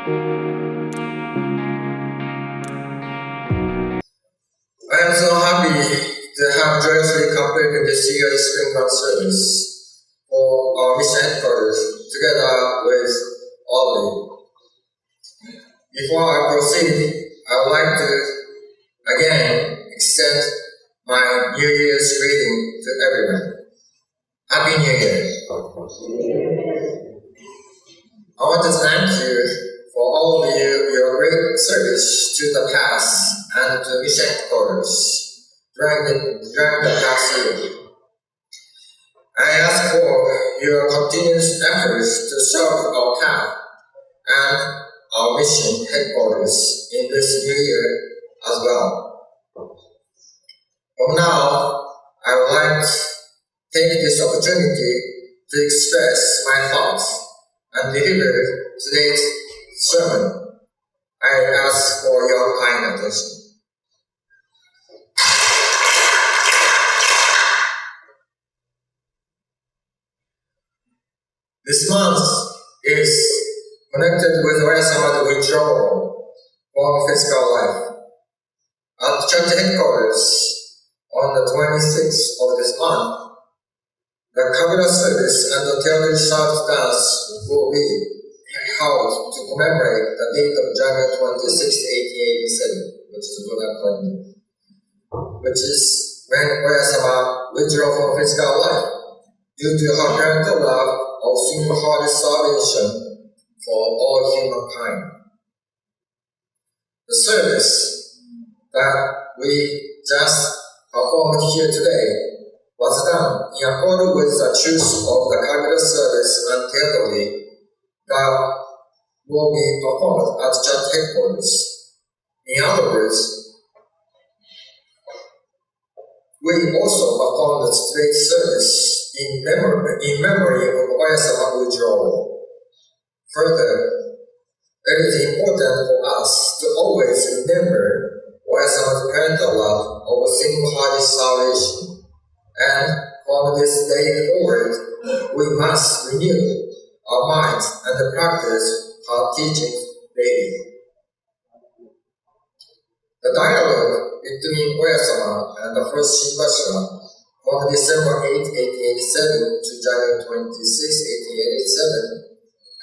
I am so happy to have joyously completed this year's Spring Month service for our mission headquarters together with all. Before I proceed, I would like to again extend my New Year's greeting to everyone. Happy New Year! I want to thank you for all of your great service to the past and to mission headquarters during the past year. I ask for your continuous efforts to serve our path and our mission headquarters in this new year as well. From now, I would like to take this opportunity to express my thoughts and deliver today's sermon. I ask for your kind attention. This month is connected with Oyasama's withdrawal from physical life. At church headquarters on the 26th of this month, the Kabila service and the theater service dance will be held to commemorate the date of January 26, 1887, which is the lunar calendar, which is when Oyasama withdrew from physical life due to her parental love of single-hearted salvation for all humankind. The service that we just performed here today was done in accordance with the truth of the Kabila service and theory that will be performed at church headquarters. In other words, we also performed the straight service in memory of Oyasama withdrawal. Further, it is important for us to always remember Oyasama's parental love of single-hearted salvation. And from this day forward, we must renew our minds and practice her teachings daily. The dialogue between Oyasama and the first Shinbashira from December 8, 1887 to January 26, 1887,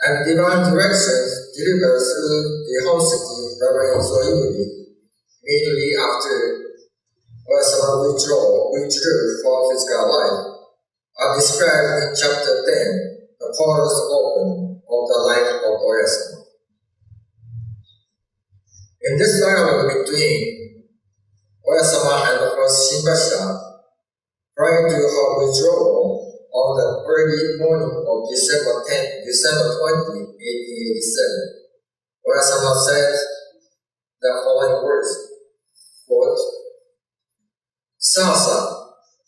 and divine directions delivered through the Honseki Reverend Zoiburi immediately after Oyasama withdrew from physical life, are described in chapter 10, the portals open of the life of Oyasama. In this dialogue between Oyasama and the first Shinbashira, prior to her withdrawal on the early morning of December 20, 1887, Oyasama said the following words, quote, Sasa,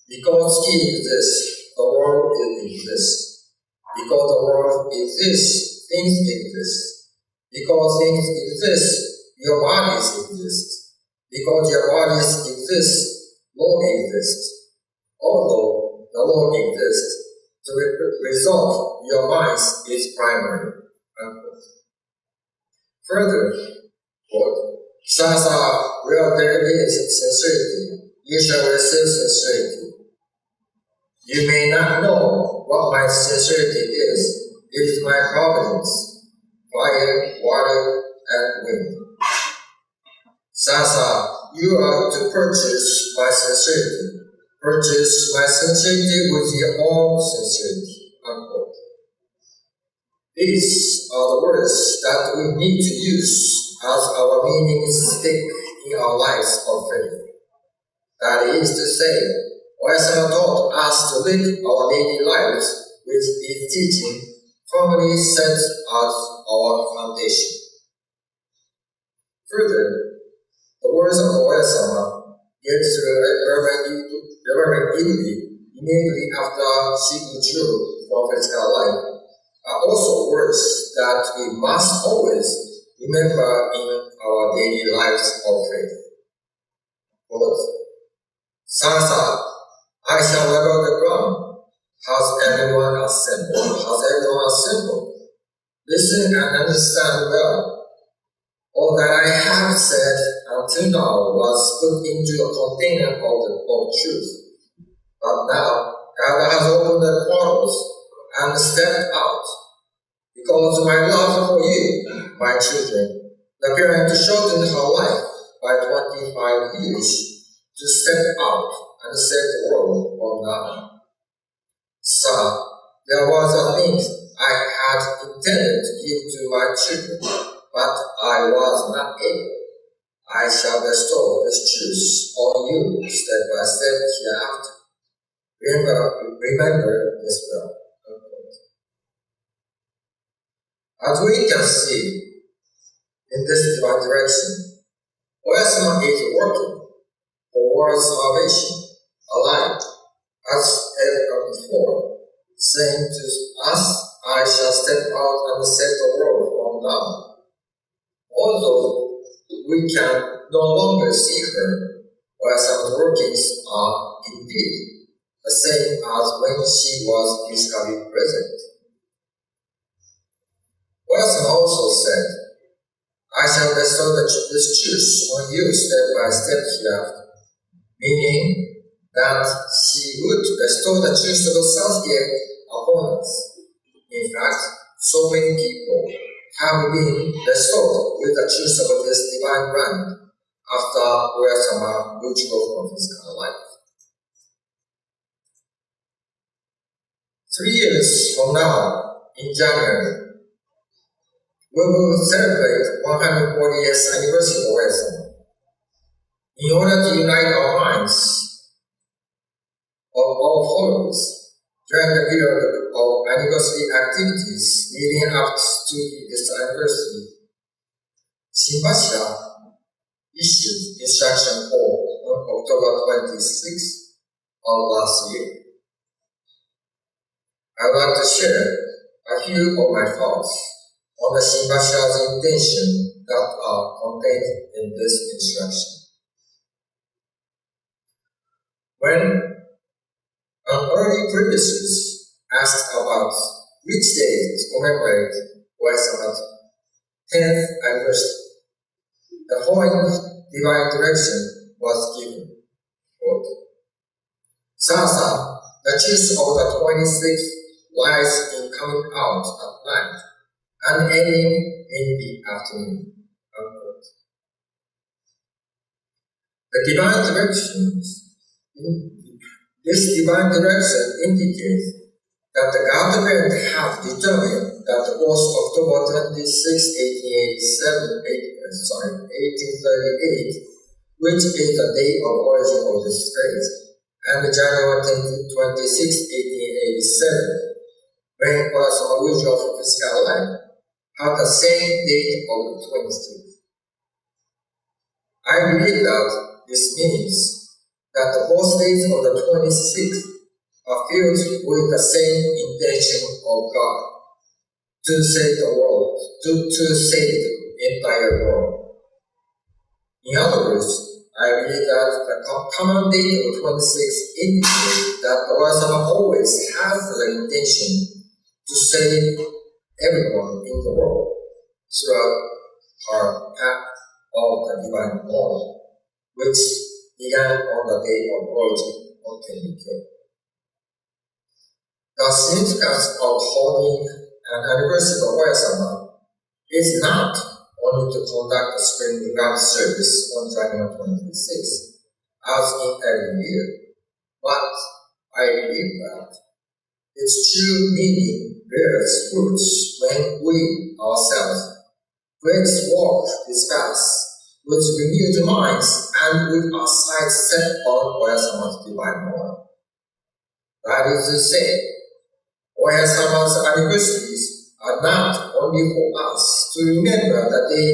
because he exists, the world exists. Because the world exists, things exist. Because things exist, your bodies exist. Because your bodies exist, law exists. Although the law exists, to resolve your minds is primary. Unquote. Further, quote, Sasa, where there is sincerity, you shall receive sincerity. You may not know what my sincerity is. It is my providence, fire, water, and wind. Sasa, you are to purchase my sincerity. Purchase my sincerity with your own sincerity. Unquote. These are the words that we need to use as our meanings stick in our lives of faith. That is to say, Oyasama taught us to live our daily lives with his teaching firmly set as our foundation. Further, the words of Oyasama given to Reverend Ibuli immediately after she withdrew from physical life are also words that we must always remember in our daily lives of faith. Quote, Sasa, I shall level the ground. Has everyone assembled? Listen and understand well. All that I have said until now was put into a container of truth. But now, God has opened the portals and stepped out. Because of my love for you, my children, the parent shortened her life by 25 years to step out and save the world from now. So, there was a thing I had intended to give to my children, but I was not able. I shall bestow this truth on you step by step hereafter. Remember this well. As we can see in this divine direction, Oyasama is working for world salvation, alive, as ever before, saying to us, I shall step out and save the world from now. Although we can no longer see her, Oyasama's workings are indeed the same as when she was physically present. Oyasama also said, I shall bestow this truth on you step by step hereafter, meaning that she would bestow the truth of the Sanskrit upon us. In fact, so many people have been bestowed with the truth of this divine grant after Oyasama withdrew from physical life. 3 years from now, in January, we will celebrate 140th anniversary of Oyasama. In order to unite our minds of all followers during the period of anniversary activities leading up to this anniversary, Shinbashira issued Instruction 4 on October 26th of last year. I would like to share a few of my thoughts on the Shinbashira's intention that are contained in this instruction. When an early predecessor asked about which day to commemorate Oyasama's 10th anniversary, the following divine direction was given. Quote, Sasa, the truth of the 26th lies in coming out at night and ending in the afternoon. Unquote. This divine direction indicates that the government have determined that both October 26, 1838, which is the day of origin of this phrase, and January 26, 1887, when Oyasama withdrew from physical life, have the same date of the 26th. I believe that this means that both days of the 26th are filled with the same intention of God to save the world, to save the entire world. In other words, I believe that the common date of 26 indicates that Oyasama always has the intention to save everyone in the world throughout her path of the divine law, which began on the day of origin of Tenrikyo. The significance of holding an anniversary of Oyasama is not only to conduct the spring regard service on January 26, as in every year, but I believe that its true meaning bears fruits when we ourselves walk this path with renewed minds and with our sights set on Oyasama's divine law. That is to say, Oyasama's anniversaries are not only for us to remember the day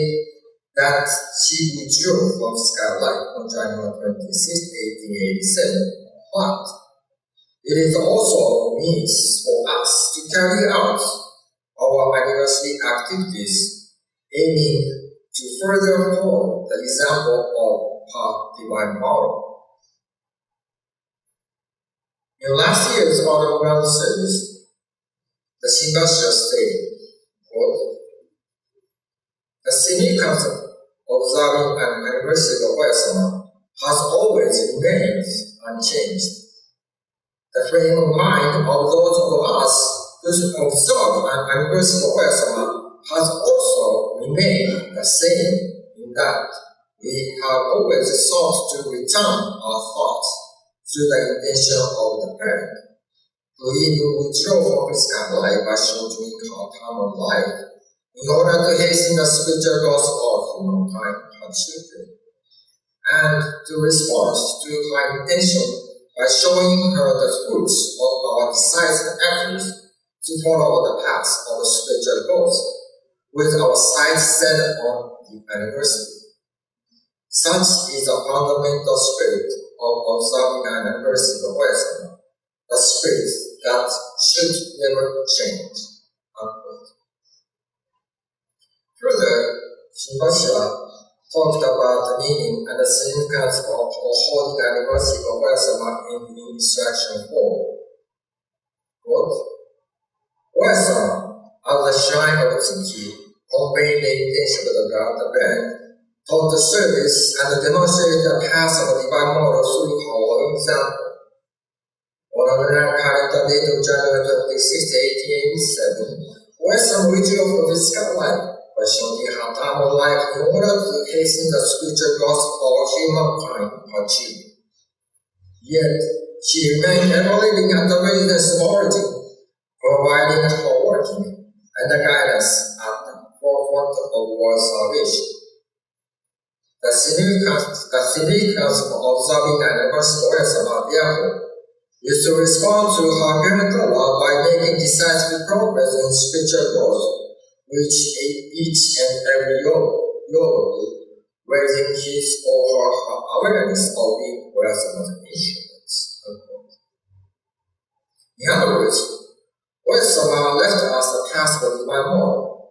that she withdrew from physical life on January 26, 1887, but it is also a means for us to carry out our anniversary activities aiming to further follow the example of her divine model. In last year's autumn ground service, the Shinbashira stated, quote, the significance anniversary of Oyasama has always remained unchanged. The frame of mind of those of us who observe an anniversary of Oyasama has also remained the same in that we have always sought to return our thoughts to the intention of the parent, who even withdraw from physical life by shortening our time of life in order to hasten the spiritual goals of humankind and children, and to respond to her intention by showing her the fruits of our decisive efforts to follow the path of spiritual goals, with our sights set on the anniversary. Such is the fundamental spirit of observing an anniversary of Oyasama, a spirit that should never change. Unquote. Further, Shinbashira talked about the meaning and the significance of holding an anniversary of Oyasama in instruction 4. Quote, Oyasama, as the shrine of Tsuki, conveying the intention of the God, the band, taught the service and demonstrated the path of the divine model through her own example. On the calendar date of January 26, 1887, Oyasama withdrew from physical life by shortening her time of life in order to hasten the spiritual goals of humankind, her children. Yet, she remained ever living at the residence of origin, providing her working and the guidance at the forefront of world salvation. The significance of observing an anniversary of Oyasama, therefore, is to respond to her parental love by making decisive progress in spiritual growth, which each and every yogi raising his or her awareness of being Oyasama's instruments. In other words, Oyasama left us the task of divine model.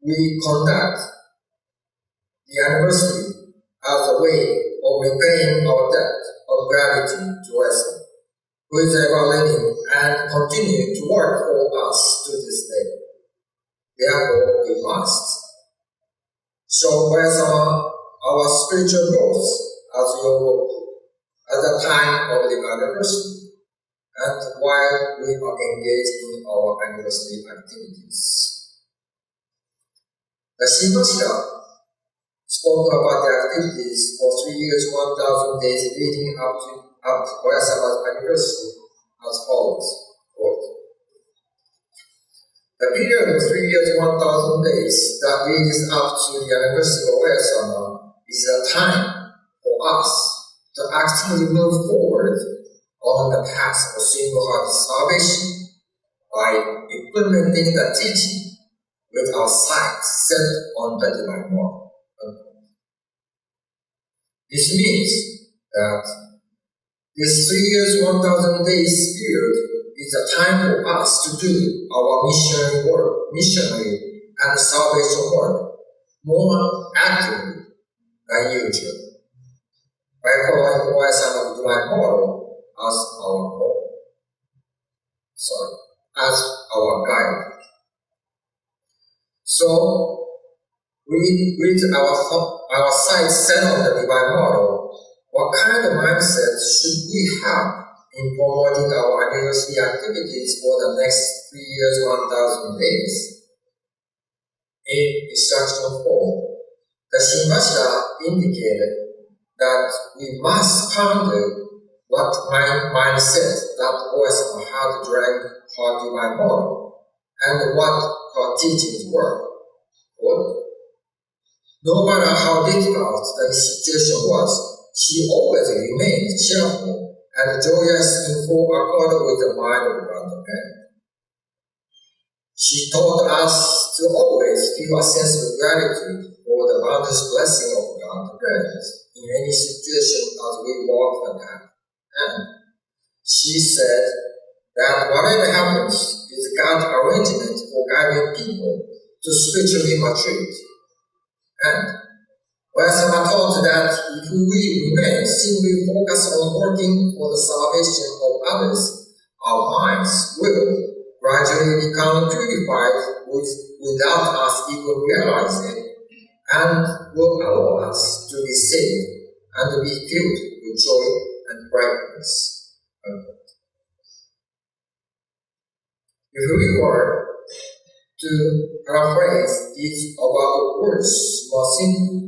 We conduct the anniversary as a way of repaying our debt of gratitude to Oyasama, who is ever living and continuing to work for us to this day. Therefore, we must show Oyasama our spiritual growth as yogi at the time of the anniversary and while we are engaged in our anniversary activities. The Shinbashira spoke about the activities for 3 years, 1,000 days leading up to Oyasama's anniversary as follows. Quote, the period of 3 years, 1,000 days that leads up to the anniversary of Oyasama is a time for us to actively move forward on the path of single-hearted salvation by implementing the teaching with our sights set on the divine model. This means that this 3 years, 1,000 days period is a time for us to do our missionary and salvation work more actively than usual, by following Oyasama's divine model as our guide. So, with our sights set on the divine model, what kind of mindset should we have in promoting our anniversary activities for the next 3 years, 1,000 days? In instruction 4, the Shinbashira indicated that we must ponder what mindset that Oyasama had during her divine model and what her teachings were. Quote, no matter how difficult the situation was, she always remained cheerful and joyous in full accord with the mind of God the Parent. She taught us to always feel a sense of gratitude for the boundless blessing of God the Parent in any situation as we walk the path. And she said that whatever happens is God's arrangement for guiding people to spiritually maturity. And Oyasama taught that if we remain simply focused on working for the salvation of others, our minds will gradually become purified without us even realizing it, and will allow us to be saved and to be filled with joy and brightness. If we were to paraphrase these above words more simply,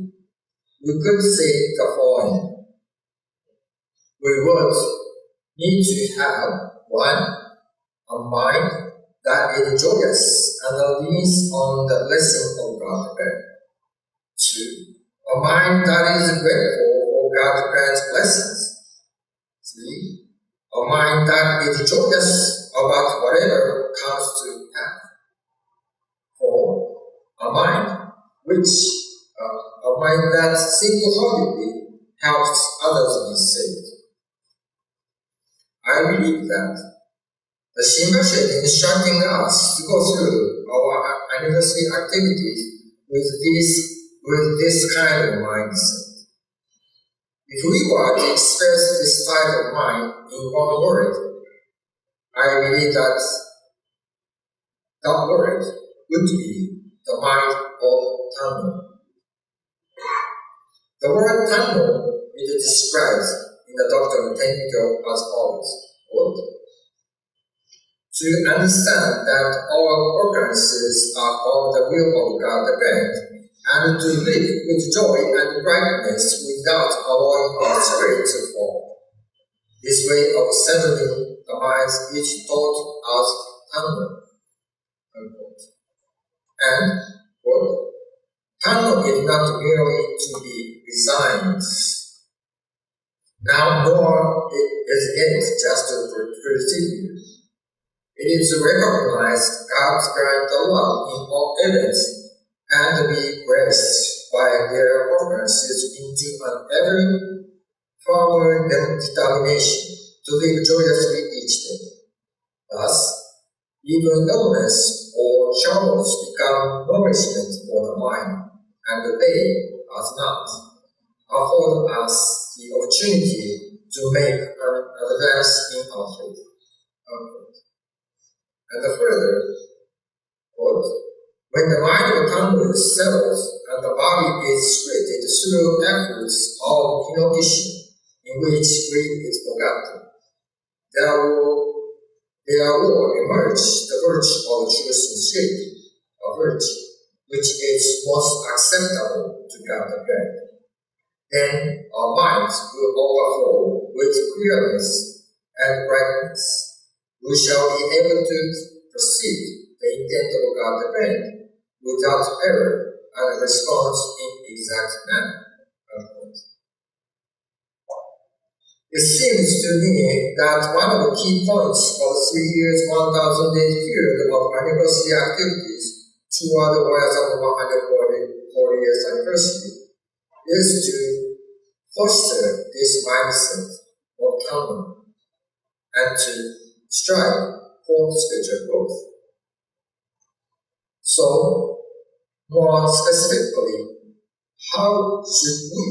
we could say the following. We would need to have 1. A mind that is joyous and leans on the blessing of God's plan. 2. A mind that is grateful for God's plan's blessings. 3. A mind that is joyous about whatever comes to pass. 4. A mind that single-heartedly helps others be saved. I believe that the Shingasha is instructing us to go through our anniversary activities with this kind of mindset. If we were to express this type of mind in one word, I believe that word would be the mind of Tanno. The word Tanno is described in the doctrine of Tenrikyo as follows. Quote, to understand that all occurrences are of the will of God the Grand, and to live with joy and brightness without allowing our spirit to fall. This way of settling the minds is taught as Tanno. And, quote, Tanno is not merely to be resigned. Now, nor is it just to persevere. It is to recognize God's parental love in all events and to be blessed by their occurrences into an ever-forward determination to live joyously each day. Thus, even illness or troubles become nourishment for the mind, and they, as not, afford us the opportunity to make an advance in our faith. And further, quote, when the mind of Tanno is settled and the body is straightened through efforts of hinokishi, in which grief is forgotten, there will emerge the virtue of true sincerity, a virtue which is most acceptable to God the Grand. Then our minds will overflow with clearness and brightness. We shall be able to perceive the intent of God the Grand without error and response in exact manner. It seems to me that one of the key points of 3 years, 1,000 days period of anniversary activities toward the 140 years anniversary is to foster this mindset of Tanno and to strive for spiritual growth. So, more specifically, how should we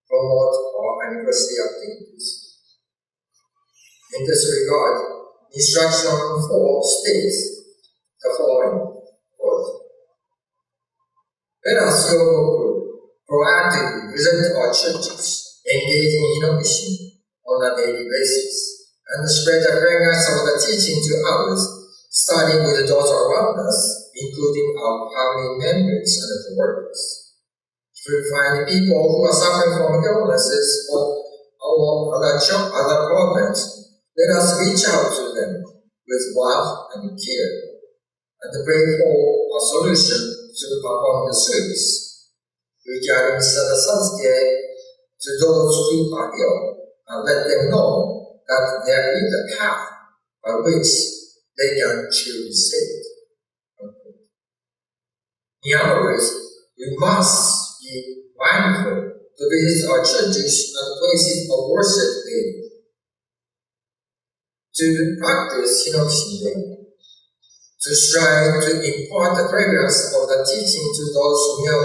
promote our anniversary activities? In this regard, instruction 4 states the following, quote, let us proactively visit our churches, engage in hinokishi on a daily basis, and spread the fragrance of the teaching to others, starting with those around us, including our family members and the workers. If we find people who are suffering from illnesses or other problems, let us reach out to them with love and care, and pray for a solution to perform the service. Regarding Sadasasuke, to those who are ill, and let them know that there is a path by which they can truly saved. In other words, we must be mindful to visit our churches and places of worship daily, to practice hinokishi daily, to strive to impart the fragrance of the teaching to those near,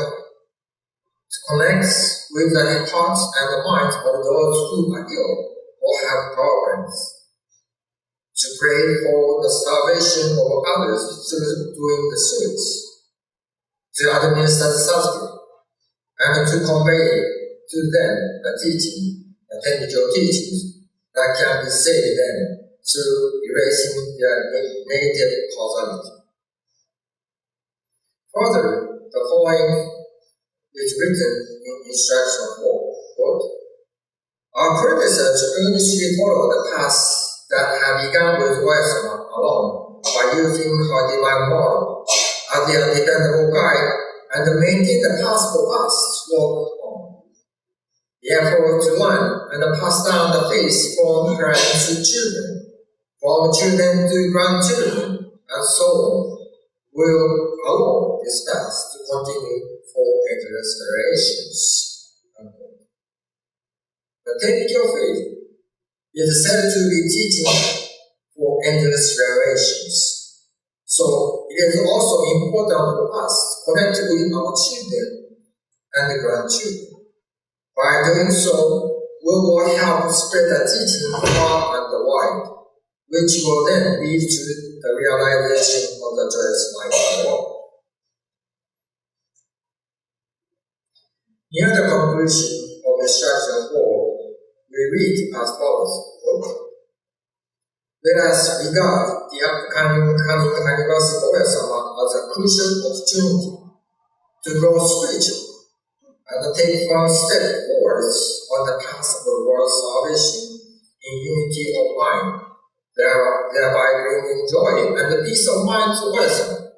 to connect with the hearts and the minds of those who are ill or have problems, to pray for the salvation of others through doing the service, to administer the subject, and to convey to them the teaching, the Tenrikyo teachings that can be saved them through erasing their negative causality. Further, the following is written in Instruction 4, quote, "Our predecessors earnestly followed the path that had begun with Oyasama alone by using her divine model as their dependable guide and maintain the path for us to walk on. The effort to learn and pass down the faith from parents to children, from children to grandchildren, and so on, will allow this path to continue for endless generations." The Tenrikyo faith is said to be teaching for endless generations. So it is also important for us to connect with our children and grandchildren. By doing so, we will help spread the teaching far and wide, which will then lead to the realization of the joyous life of the world. Near the conclusion of Instruction 4, we read as follows, quote, "Let us regard the upcoming anniversary of Oyasama as a crucial opportunity to grow spiritually and take one step forward on the path of the world's salvation in unity of mind, thereby bringing joy and peace of mind to Oyasama,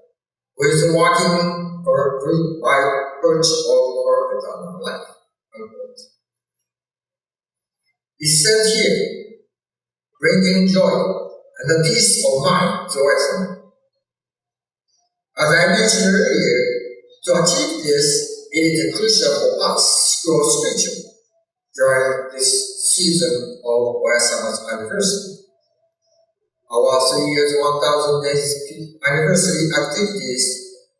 who is walking by virtue of her eternal life." Unquote. It says here, bringing joy and the peace of mind to Oyasama. As I mentioned earlier, to achieve this, it is crucial for us to grow spiritually during this season of Oyasama's anniversary. Our 3 years, 1,000 days anniversary activities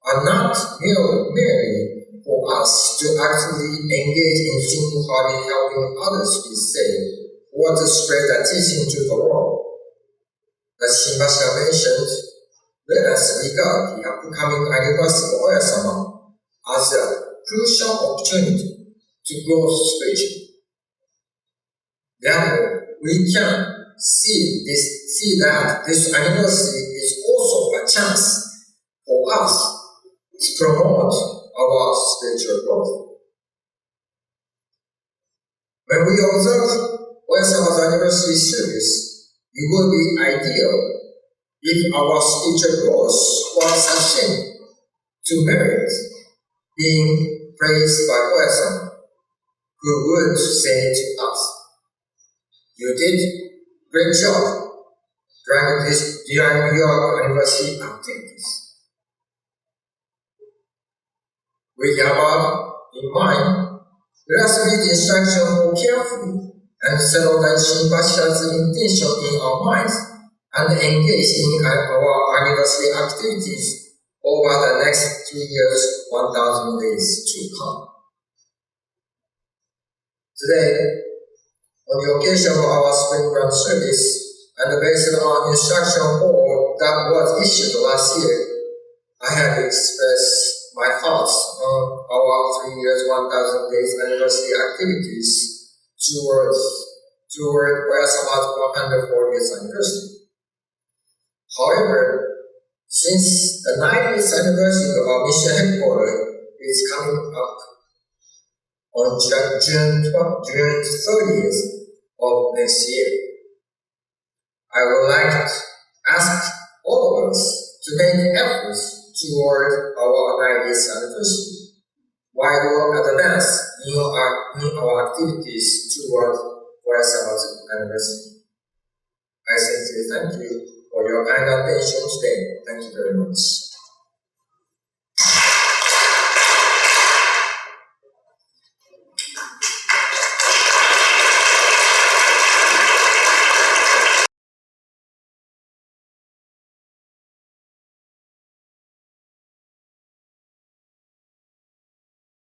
are not merely for us to actively engage in single-hearted helping others be saved or to spread the teaching to the world. As Shinbasha mentioned, let us regard the upcoming anniversary of Oyasama as a crucial opportunity to grow spiritually. Therefore, we can see that this anniversary is also a chance for us to promote our spiritual growth. When we observe Oyasama's anniversary series, it would be ideal if our spiritual growth was sufficient to merit being praised by Oyasama, who would say to us, "You did great job during your anniversary activities." With the above in mind, let us read the instruction more carefully and settle the Shinbasha's intention in our minds and engage in our anniversary activities over the next 3 years, 1,000 days to come. Today, on the occasion of our spring grand service, and based on Instruction 4 that was issued last year, I have expressed my thoughts on our 3 years, 1,000 days anniversary activities toward Oyasama's 140th anniversary. However, since the 90th anniversary of our mission headquarters is coming up on June 30th of next year, I would like to ask all of us to make efforts toward our 90th anniversary, while we advance in our activities toward Oyasama's anniversary. I sincerely thank you for your kind attention today. Thank you very much.